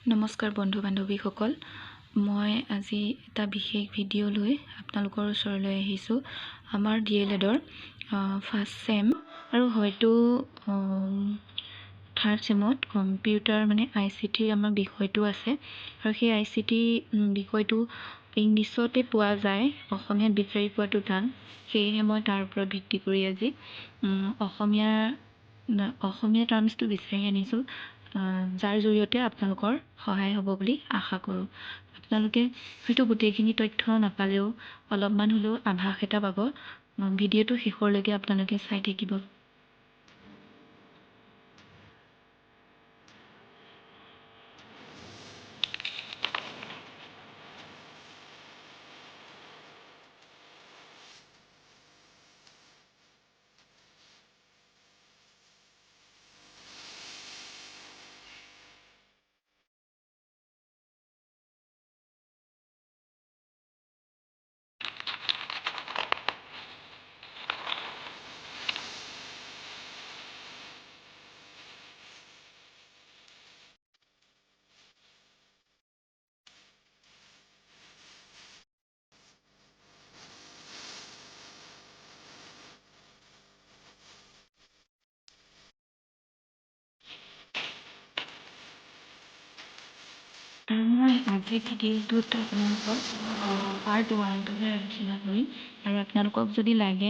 নমস্কাৰ বন্ধু বান্ধৱীসকল, মই আজি এটা বিশেষ ভিডিঅ' লৈ আপোনালোকৰ ওচৰলৈ আহিছোঁ। আমাৰ DLEDৰ ফাৰ্ষ্ট চেম আৰু হয়তো থাৰ্ড চেমত কম্পিউটাৰ ICT আমাৰ বিষয়টো আছে আৰু সেই ICT বিষয়টো ইংলিছতে পোৱা যায়, অসমীয়াত বিচাৰি পোৱাটো টান। সেয়েহে মই তাৰ ওপৰত ভিত্তি কৰি আজি অসমীয়া টাৰ্মছটো বিচাৰি আনিছোঁ, যাৰ জৰিয়তে আপোনালোকৰ সহায় হ'ব বুলি আশা কৰোঁ। আপোনালোকে হয়তো গোটেইখিনি তথ্য নাপালেও অলপমান হ'লেও আভাস এটা পাব। ভিডিঅ'টো শেষলৈকে আপোনালোকে চাই থাকিব। মই আজিৰ ভিডিঅ'টোত আপোনালোকক পাৰ্ট 1টোহে আলোচনা কৰিম আৰু আপোনালোকক যদি লাগে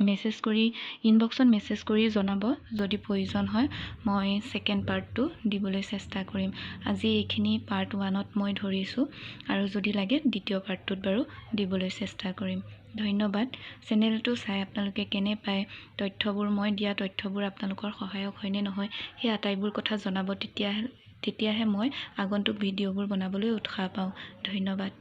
মেছেজ কৰি ইনবক্সত মেছেজ কৰি জনাব। যদি প্ৰয়োজন হয় মই ছেকেণ্ড পাৰ্টটো দিবলৈ চেষ্টা কৰিম। আজি এইখিনি পাৰ্ট 1ত মই ধৰিছোঁ আৰু যদি লাগে দ্বিতীয় পাৰ্টটোত বাৰু দিবলৈ চেষ্টা কৰিম। ধন্যবাদ। চেনেলটো চাই আপোনালোকে কেনে পায়, তথ্যবোৰ মই দিয়া তথ্যবোৰ আপোনালোকৰ সহায়ক হয়নে নহয় সেই আটাইবোৰ কথা জনাব। তেতিয়াহে মই আগন্তুক ভিডিঅ'বোৰ বনাবলৈ উৎসাহ পাওঁ। ধন্যবাদ।